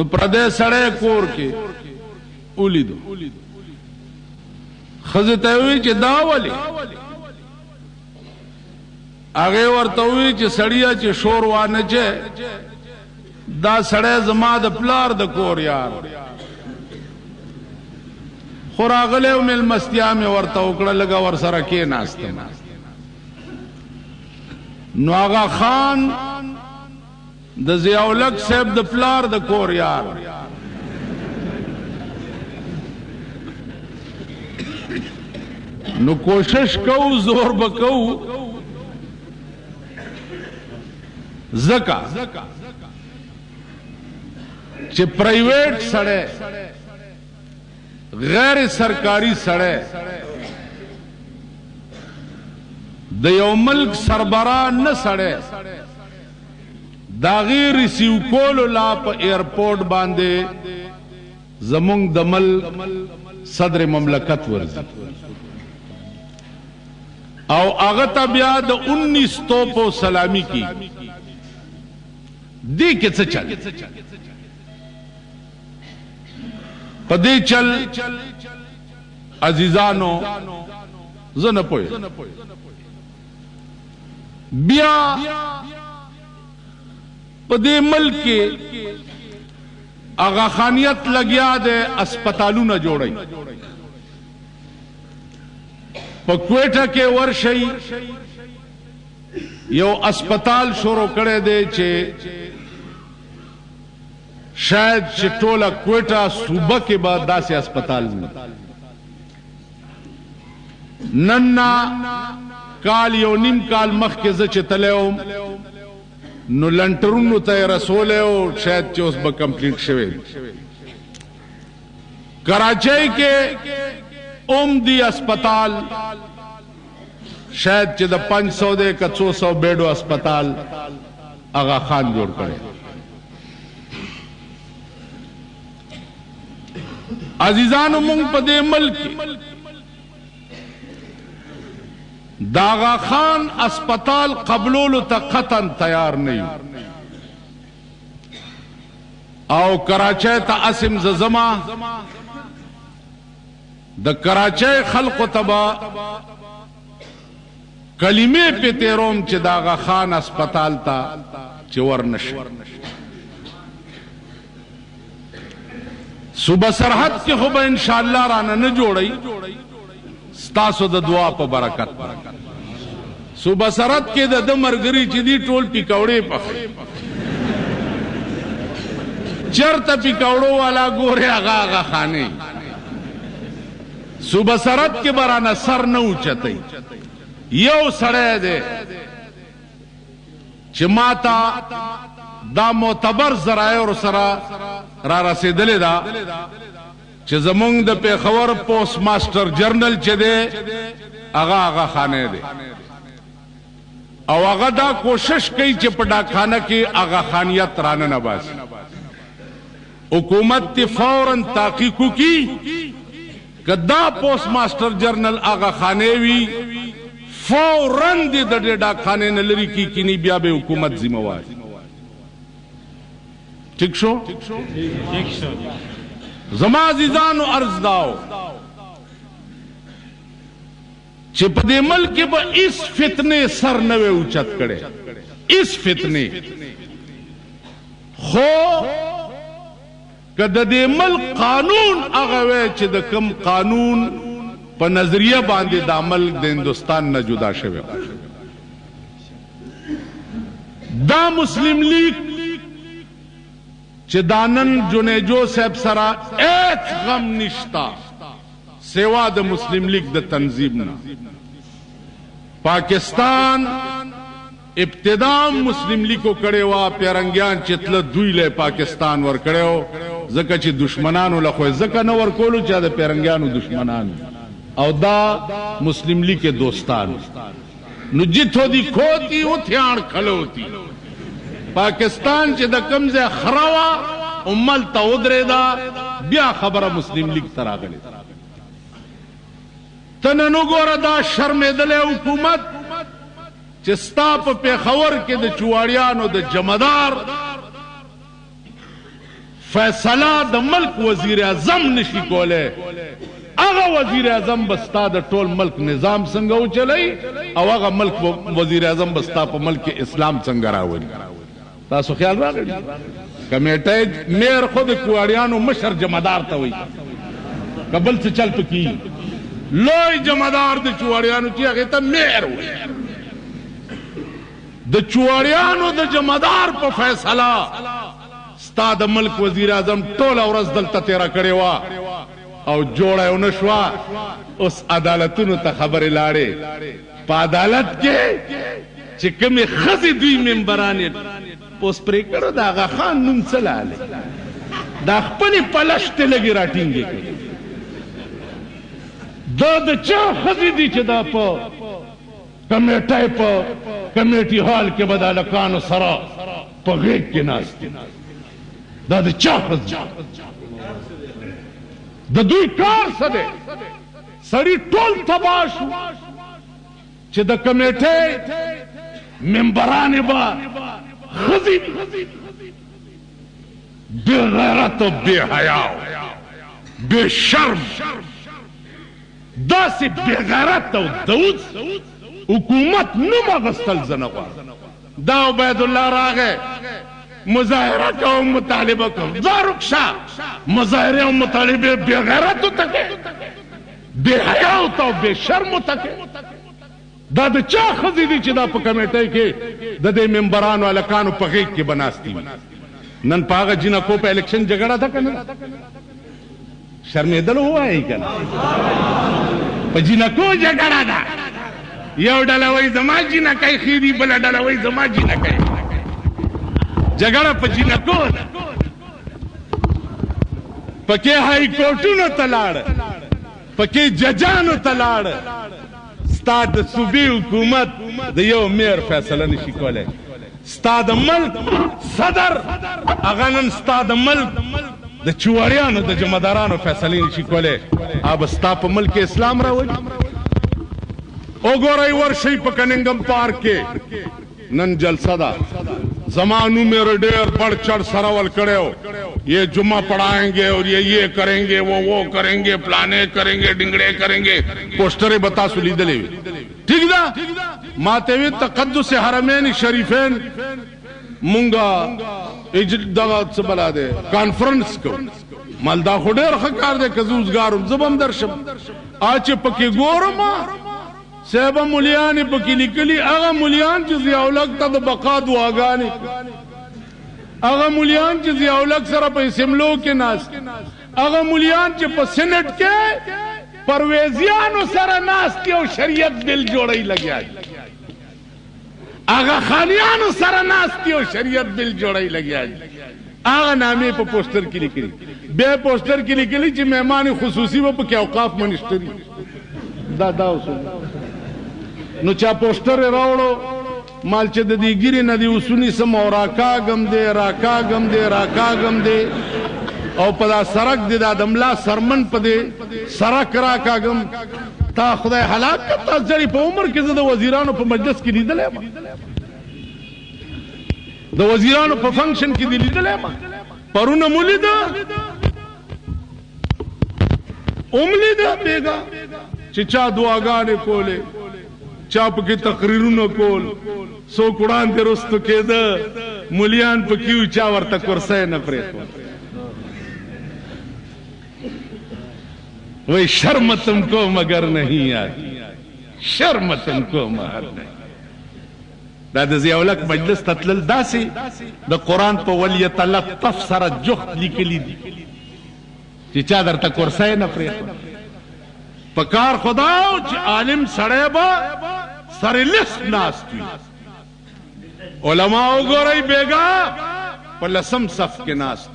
پردې سړی کور کې ولیدو ښځې ته وی چې دا ولې هغې ورته وی چې سړیه چې شور وانه چې دا سړی زما د پلار د کور یار خو راغلی و مېلمستیا مې ورته وکړه لږه ورسره کېناستم نو هغه خان د ضیاءالحق صاحب د پلار د کور یار نو کوشش کو زور بکو زکا چې پرایویټ سړی غیر سرکاری سړی د یو ملک سربراه نه سړی داغی ریسیو کولو لا په ایرپورټ باندې زمونږ د ملک صدر مملکت ورځي او هغه ته بیا د 19 توپو سلامی کی دی کې څه چل په دې چل عزیزانو زه نه پوهېږم بیا په دې ملک کې آغا خانیت لګیا د اسپتالونه جوړي په کوټه کې ورشي یو اسپتال شروع کړی دی چې شاید چې ټوله کوټه صوبه کې به داسې اسپتال وي نن کال یو نیم کال مخکې زه چې تللی وم نو لنټرونو ته یې رسولی او شاید چې اوس به کمپلیټ شوی کراچۍ کې دی اسپتال شاید چې د 500 دے که 200 بیڈو اسپتال آغا خان جوړ کړي عزیزانو مونږ په دې ملک د آغا خان اسپتال قبلولو ته قطعا تیار نه یو او کراچۍ ته اسم زما د کراچۍ خلقو تبا کلمې په تیروم چې د آغا خان اسپتال ته چې ورنشي صوبه سرحد کې خو به انشاءالله رانه نه جوړی ستاسو د دعا په برکت صوبه سرحد کې د مرګري چې دی ټول پکوړې پخې چرته پکوړو والا ګوره آغا خانه صوبه سرحد کې برانه سر نه اوچتای یو سړی دی چې ماته دا معتبر ذرایع سره را رسېدلې ده چې زمونږ د پیښور پوسټ ماسټر جرنل چې دی آغا خانه دی او هغه دا کوشش کوي چې په ډاکخانه کې آغا خانیت رانه نه باسي حکومت تی فوراً تحقیق وکړي که دا پوسټ ماسټر جرنل آغا خانه وي فوراً دې د ډاکخانې نه لرې کینی بیا به حکومت ذمہوار ٹھیک شو زما عزیزانو عرض داو چې په دې ملک کې به اس فتنه سر نه وي اوچت کړي اس فتنه خو کده دې ملک قانون هغه وی چې د کم قانون په نظریه باندې د عمل د هندوستان نه جدا شوی دا مسلم لیگ چې دانن جنیجو صاحب سره ایک غم نشتا سوا د مسلم لیگ د تنظیم نه پاکستان ابتدام مسلم لیگ کو کړي وا پیرنګیان چې تل دوی له پاکستان ور کړو ځکه چې دشمنانو له خو ځکه نه ور کولو چې د پیرنګیانو دشمنانو او دا مسلم لیگ کے دوستان نو جتو دی کھوتی اتھیان کھلوتی پاکستان چی دا کمزے خراوا امال تا ادرے دا بیا خبر مسلم لیگ تراغلی تننو گورا دا شرم دل حکومت چی ستا پا پیخور کے دا چواریانو دا جمدار فیصله د ملک وزیر اعظم نشي کوله هغه وزیر اعظم بستا د ټول ملک نظام څنګه وچلای او هغه ملک وزیر اعظم بستا په ملک اسلام څنګه راوړي تاسو خیال راغلی کمیټه میر خود کوړیانو مشر جمعدار ته وایي قبل څه چل پکی لوی جمعدار د چوړیانو چې هغه ته میر وایي د چوړیانو د جمعدار په فیصله ستا د ملک وزیر اعظم ټول ورځ دلته تیرا کړې وا او جوړه ونه شوا اوس عدالتونو ته خبرې لاړې په عدالت کې چې کومې ښځې دوی ممبرانې پوس پرې کړو د هغه خان نوم څه لاله دا خپلې پلشتې لږې راټینګې کړې دا د چا ښځې دي چې دا په کمیټۍ په کمیټي هال کې به د هلکانو سره په غېږ کې ناست دي دا د چا ښځې د دوی کار څه دی سړي ټول تباه شو چې د کمیټۍ ممبرانې به ښځې بې غیرت او بې حیا بې شرم داسې بې غیرت او دود حکومت نوم اخیستل زه نه غواړم دا عبید الله راغی مظاهره کوم مطالبه کوم ځه رخصه مظاهره او مطالبه بې غیرتو ته کوې بې حیاو ته او بې شرمو ته کوې دا د چا ښځې دي چې دا په کمیټۍ کې د دې ممبرانو هلکانو په غېږ کې به ناستې وي نن په هغه جینکو په الیکشن جګړه ده که نه شرمېدل ووایئ که نه په جینکو جګړه ده یو ډله وایي زما جینکی ښې دي بله ډله وایي زما جینکی جګړه په جینکو ده پکې هائی کورټونو ته لاړه پکې ججانو ته لاړه ستا د صوبې حکومت د یو میر فیصله نشي کولی ستا د ملک صدر هغه نن ستا د ملک د چوړیانو د جمعدارانو فیصلې نشي کولی هغه به ستا په ملک اسلام راولي وګورئ ورشئ په کننګم پارک کې نن جلسه ده زما نوم یې ډېر بڑھ چڑھ سره ول کړی و یہ جمعہ پڑھائیں گے اور یہ کریں گے وہ کریں گے پلانے کریں گے ڈنگڑے کریں گے پوسٹرې به تاسو لیدلې وي ٹھیک ده ما ته وی تقدس حرمین شریفین مونږه دغه څه بلا دی کانفرنس کو مال دا خو ډېر ښه کار دی که زه اوسګار زه به هم درشم چې پکې ګورم صاحبه مولیانې پکې لیکلي هغه مولیان چې ضیاءالحق ته د بقا دعاګانې هغه مولیان چې ضیاءالحق سره په اسمبلو کې ناست هغه مولیان چې په سینټ کې پرویزیانو سره ناست او شریعت بل جوړی لګیا هغه خانیانو سره ناست او شریعت بل جوړی لګیا هغه نامې په پوسټر کې لیکلي بیا پوسټر کې لیکلي چې مهمان خصوصي به پکې اوقاف منشتري دا اصول نو چا پوسټر راوړو مال چې د دې ګیرې نه دې اوسونی سم او راکاږم دی او په دا سرک دی دا د ملا سرمن په دې سرک راکاږم تا خدای هلاک کړه تا زړی په عمر کې زه د وزیرانو په مجلس کې لیدلی یم د وزیرانو په فنکشن کې دې لیدلی یم پرونه مو لیده هم لیده بیګا چې چا دعاګانې کولې چا پکې تقریرونه کول څوک وړاندې رستو کېده مولیان پکې وو چا ورته کرسی نه پرېښود وہی شرم تم کو مگر نہیں آتی شرم تم کو مگر نہیں دا د ضیاءالحق مجلس ته تلل داسې د قرآن په ولیتلطف سره جفت لیکلي دي چې چا درته کرسی نه پرېښود پکار خدا چې عالم سړی به سره لست ناست وي علما وګورئ بیګا په لسم صف کې ناست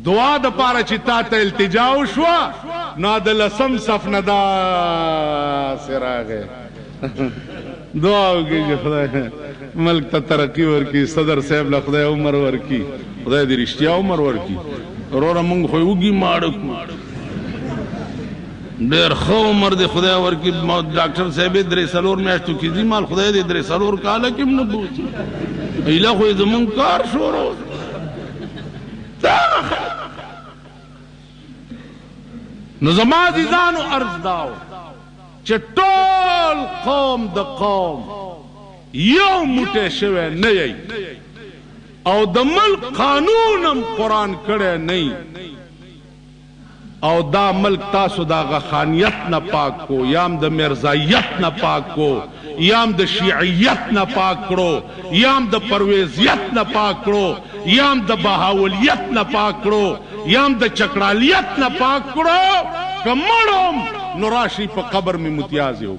دعا د پاره چې تا ته التجا وشوه نو د لسم صف نه داسې راغی دعا وکړي چې خدای ملک ته ترقي ورکړي صدر صاحب له خدای عمر ورکړي خدای دې رښتیا عمر ورکړي وروره موږ خو وږي ماړه کړو ډېر ښه عمر دی خدای ورکړي ډاکټر صاحب یې 3-4 میاشتو کې دي مال خدای دې 3-4 کاله کې هم نه بوځي ایله خو یې زمونږ کار شروع نو زما عزیزانو عرض داو چې ټول قوم د قوم یو موټی شوی نه یی او د ملک قانون هم قرآن کړی نه او دا ملک تاسو دا غخانیت نه پاک کو یام د مرزایت نه پاک کو یام د شیعیت نه پاک کړو یام د پرویزیت نه پاک کړو یام د بهاولیت نه پاک کړو یام د چکړالیت نه پاک کړو کمړم نو راشي په قبر می متیاز یو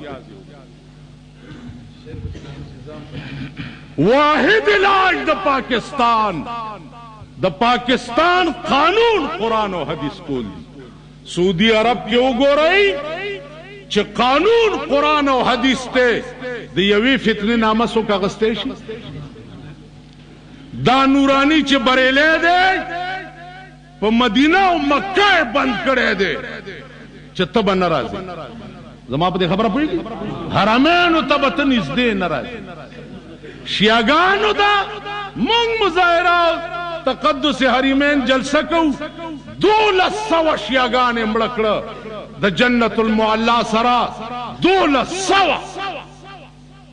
واحد علاج د پاکستان قانون قرآن او حدیث کول سعودی عرب کې وګورئ چې قانون قرآن او حدیث ته د یوې فتنې نامه څوک اخیستی شي دا نورانی چې بریلی دی په مدینه او مکه یې بند کړی دی چې ته به نه راځې زما په دې خبره پوهېږي حرمینو ته به ته نږدې نه راځې شیعګانو ته موږ مظاهره تقدس حرمین جلسه کوو 1200 شیعګانې مړه کړه د جنت المعلا سره 1200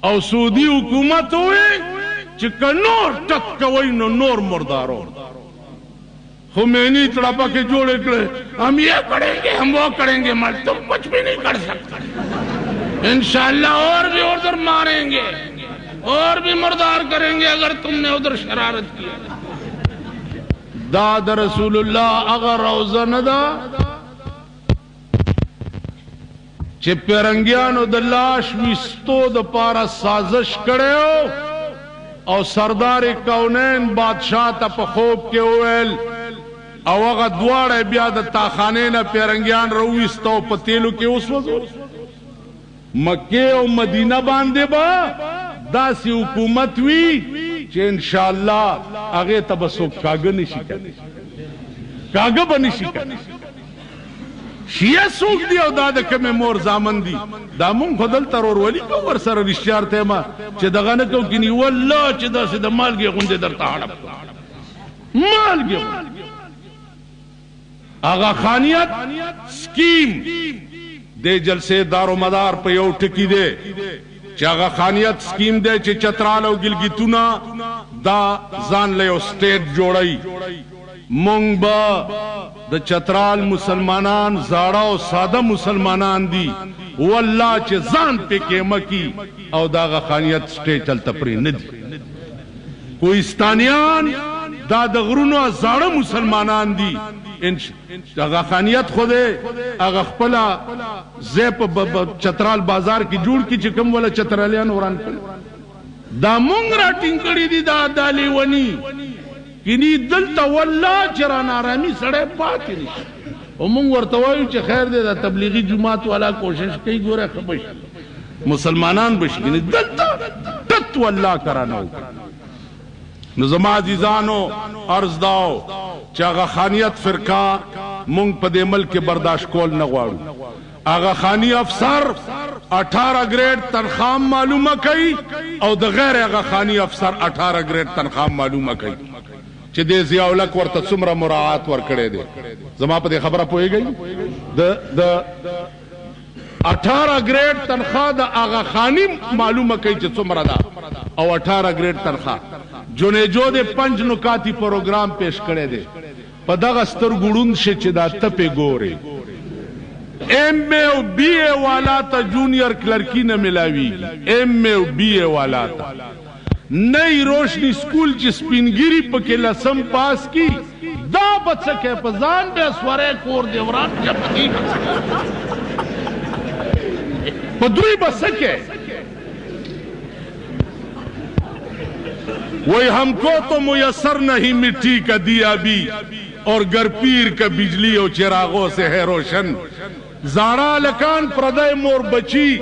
او سعودی حکومت ہوئے چې که نور ټک کوئ نو نور مردارو خمینی تڑپا کے جوڑے کرے ہم یہ کریں گے ہم وہ کریں گے مل تم کچھ بھی نہیں کر سکتے انشاءاللہ اور بھی ادھر ماریں گے اور بھی مردار کریں گے اگر تم نے ادھر شرارت کی داد رسول اللہ اگر روزہ ندا چې پیرنګیانو د لاش ویستو د پاره سازش کړو او سردار کونین بادشاہ ته په خوب کې وویل او هغه دواړه بیا د تاخانې نه پیرنګیان راوویستو په تیلو کې وسوځول مکه او مدینه باندې به داسې حکومت وي چې انشاءالله هغې ته به څوک کاږه نشي کولی کاږه به نشي کولی شیعه څوک دی او دا د کومې مور زامن دي دا مونږ خو دلته ورورولي کوو ورسره رښتیا ورته یم چې دغه نه کوو کني والله چې داسې د مالګې غوندې درته هړپ مالګې آغا خانیت سکیم دے جلسے دار و مدار په یو ټکی دی چې آغا خانیت سکیم دی چې چترال او ګلګیتونه دا ځان له یو سټیټ جوړی مونږ به د چترال مسلمانان زاړه او ساده مسلمانان دي والله چې ځان پکې مکی او دا آغا خانیت سټیټ هلته پرې نه دي کوهستانیان دا د غرونو زاړه مسلمانان دي اغا خانیت خوده اغا خپلا زیپ چترال بازار کی جوړ کی چې کوم ولا چترالیان وران کړ دا مونږ راټینګ کړی دي دا دالی ونی کینی دلته والله چران آرامي سړی پاتې نشي او مونږ ورته وایو چې خیر دی دا تبلیغي جماعت والا کوشش کوي ګوره خبش مسلمانان بشي دلته تت والله کرانو نو زما عزیزانو عرض داو چې هغه خانیت فرقه مونږ په دې ملک کې برداشت کول نه غواړو هغه خانی افسر 18 گریډ تنخواه معلومه کوي او د غیر هغه خانی افسر 18 گریډ تنخواه معلومه کوي چې دې ضیاء الحق ورته څومره مراعات ورکړی دی زما په دې خبره پوهېږئ د 18 گریډ تنخواه د هغه خانی معلومه کوي چې څومره ده او 18 گریډ تنخواه جونیجو دے 5 نکاتی پروگرام پیش کرے دے پا دغا سترگوڑن شے چے دا تپے گورے ایم اے او بی اے والا تا جونیئر کلرکی نہ ملاوی ایم اے او بی اے والا تا نئی روشنی سکول چی سپینگیری پکے لسم پاس کی دا بچکے پزان بے سورے کور دیوران جب دی بچکے پدوی بچکے وہی ہم کو تو میسر نہیں مٹی کا دیا بھی اور گر پیر کا بجلی اور چراغوں سے ہے روشن زارا لکان پردے مور بچی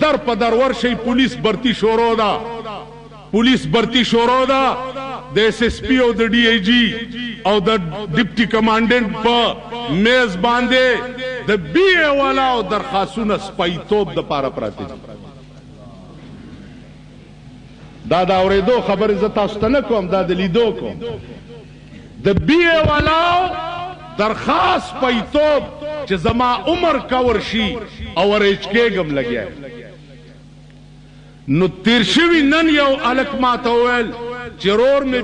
در پدر ورشی پولیس برتی شورو دا پولیس برتی شورو دا دا ایس ایس پی او دا ڈی ای جی او دا ڈپٹی کمانڈنٹ پا میز باندے دا بی اے والا او درخواستون سپائی توب دا پارا پراتے جی دا دا اوریدو خبر عزت تاسو ته نه کوم دا د لیدو کوم د بی اے والا درخواست پیتوب چې زما عمر کور شي او ورچکېږم لګیا نو تیر شوي نن یو الک ما ته وویل چې رور مې